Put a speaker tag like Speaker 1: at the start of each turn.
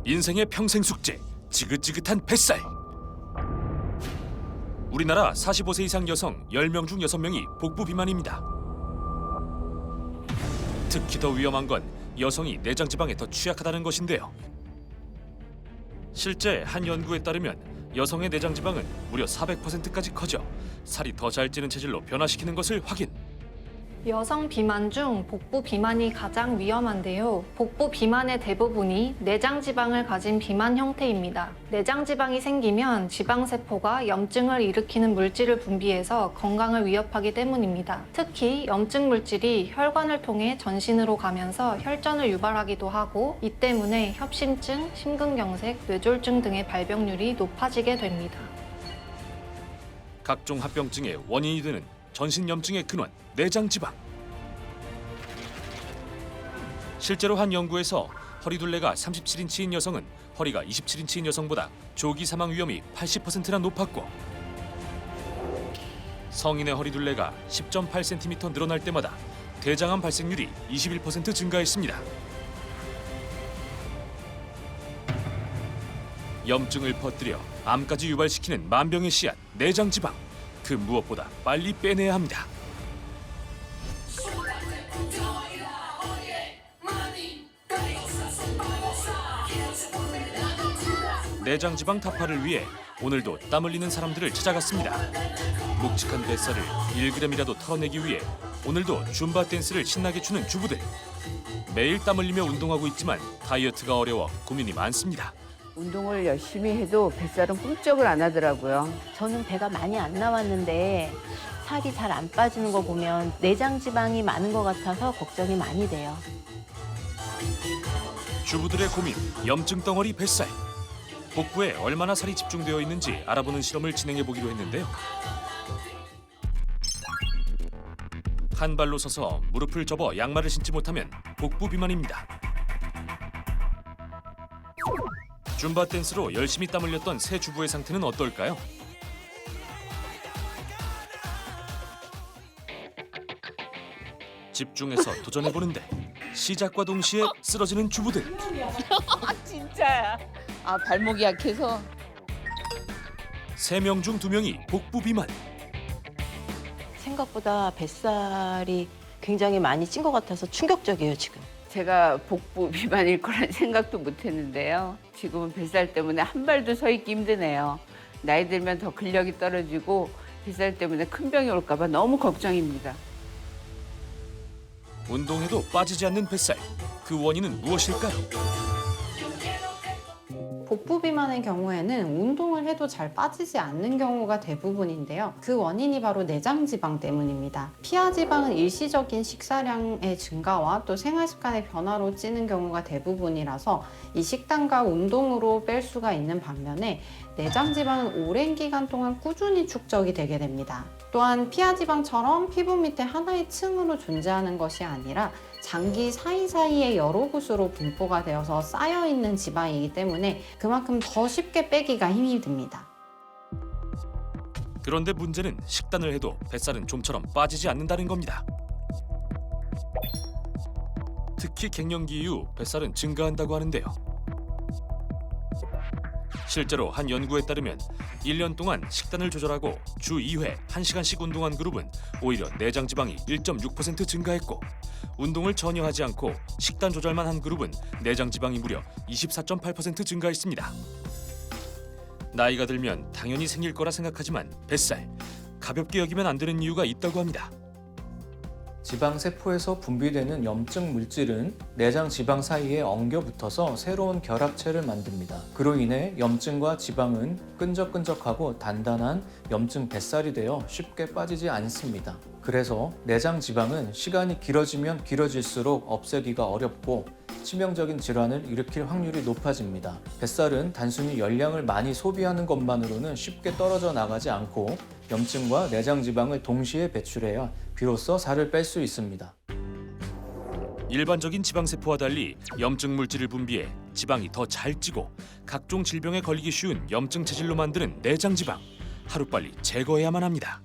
Speaker 1: 인생의 평생 숙제, 지긋지긋한 뱃살. 우리나라 45세 이상 여성 10명 중 6명이 복부 비만입니다. 특히 더 위험한 건 여성이 내장 지방에 더 취약하다는 것인데요. 실제 한 연구에 따르면 여성의 내장 지방은 무려 400%까지 커져 살이 더 잘 찌는 체질로 변화시키는 것을 확인.
Speaker 2: 여성 비만 중 복부 비만이 가장 위험한데요. 복부 비만의 대부분이 내장 지방을 가진 비만 형태입니다. 내장 지방이 생기면 지방세포가 염증을 일으키는 물질을 분비해서 건강을 위협하기 때문입니다. 특히 염증 물질이 혈관을 통해 전신으로 가면서 혈전을 유발하기도 하고 이 때문에 협심증, 심근경색, 뇌졸중 등의 발병률이 높아지게 됩니다.
Speaker 1: 각종 합병증의 원인이 되는 전신 염증의 근원, 내장 지방. 실제로 한 연구에서 허리둘레가 37인치인 여성은 허리가 27인치인 여성보다 조기 사망 위험이 80%나 높았고, 성인의 허리둘레가 10.8cm 늘어날 때마다 대장암 발생률이 21% 증가했습니다. 염증을 퍼뜨려 암까지 유발시키는 만병의 씨앗, 내장 지방. 그 무엇보다 빨리 빼내야 합니다. 내장 지방 타파를 위해 오늘도 땀 흘리는 사람들을 찾아갔습니다. 묵직한 뱃살을 1g이라도 털어내기 위해 오늘도 줌바 댄스를 신나게 추는 주부들. 매일 땀 흘리며 운동하고 있지만 다이어트가 어려워 고민이 많습니다.
Speaker 3: 운동을 열심히 해도 뱃살은 꿈쩍을 안 하더라고요.
Speaker 4: 저는 배가 많이 안 나왔는데 살이 잘 안 빠지는 거 보면 내장 지방이 많은 것 같아서 걱정이 많이 돼요.
Speaker 1: 주부들의 고민, 염증 덩어리 뱃살. 복부에 얼마나 살이 집중되어 있는지 알아보는 실험을 진행해 보기로 했는데요. 한 발로 서서 무릎을 접어 양말을 신지 못하면 복부 비만입니다. 줌바 댄스로 열심히 땀 흘렸던 새 주부의 상태는 어떨까요? 집중해서 도전해보는데 시작과 동시에 쓰러지는 주부들.
Speaker 3: 진짜야. 아, 발목이 약해서.
Speaker 1: 3명 중 2명이 복부 비만.
Speaker 4: 생각보다 뱃살이 굉장히 많이 찐 것 같아서 충격적이에요, 지금.
Speaker 3: 제가 복부 비만일 거란 생각도 못 했는데요. 지금은 뱃살 때문에 한 발도 서 있기 힘드네요. 나이 들면 더 근력이 떨어지고 뱃살 때문에 큰 병이 올까 봐 너무 걱정입니다.
Speaker 1: 운동해도 빠지지 않는 뱃살. 그 원인은 무엇일까요?
Speaker 5: 복부 비만의 경우에는 운동을 해도 잘 빠지지 않는 경우가 대부분인데요. 그 원인이 바로 내장 지방 때문입니다. 피하 지방은 일시적인 식사량의 증가와 또 생활 습관의 변화로 찌는 경우가 대부분이라서 이 식단과 운동으로 뺄 수가 있는 반면에 내장 지방은 오랜 기간 동안 꾸준히 축적이 되게 됩니다. 또한 피하 지방처럼 피부 밑에 하나의 층으로 존재하는 것이 아니라 장기 사이사이에 여러 곳으로 분포가 되어서 쌓여있는 지방이기 때문에 그만큼 더 쉽게 빼기가 힘이 듭니다.
Speaker 1: 그런데 문제는 식단을 해도 뱃살은 좀처럼 빠지지 않는다는 겁니다. 특히 갱년기 이후 뱃살은 증가한다고 하는데요. 실제로 한 연구에 따르면 1년 동안 식단을 조절하고 주 2회 1시간씩 운동한 그룹은 오히려 내장 지방이 1.6% 증가했고, 운동을 전혀 하지 않고 식단 조절만 한 그룹은 내장 지방이 무려 24.8% 증가했습니다. 나이가 들면 당연히 생길 거라 생각하지만 뱃살, 가볍게 여기면 안 되는 이유가 있다고 합니다.
Speaker 6: 지방세포에서 분비되는 염증 물질은 내장 지방 사이에 엉겨 붙어서 새로운 결합체를 만듭니다. 그로 인해 염증과 지방은 끈적끈적하고 단단한 염증 뱃살이 되어 쉽게 빠지지 않습니다. 그래서 내장 지방은 시간이 길어지면 길어질수록 없애기가 어렵고 치명적인 질환을 일으킬 확률이 높아집니다. 뱃살은 단순히 열량을 많이 소비하는 것만으로는 쉽게 떨어져 나가지 않고 염증과 내장 지방을 동시에 배출해야 비로소 살을 뺄 수 있습니다.
Speaker 1: 일반적인 지방세포와 달리 염증 물질을 분비해 지방이 더 잘 찌고 각종 질병에 걸리기 쉬운 염증 체질로 만드는 내장 지방. 하루빨리 제거해야만 합니다.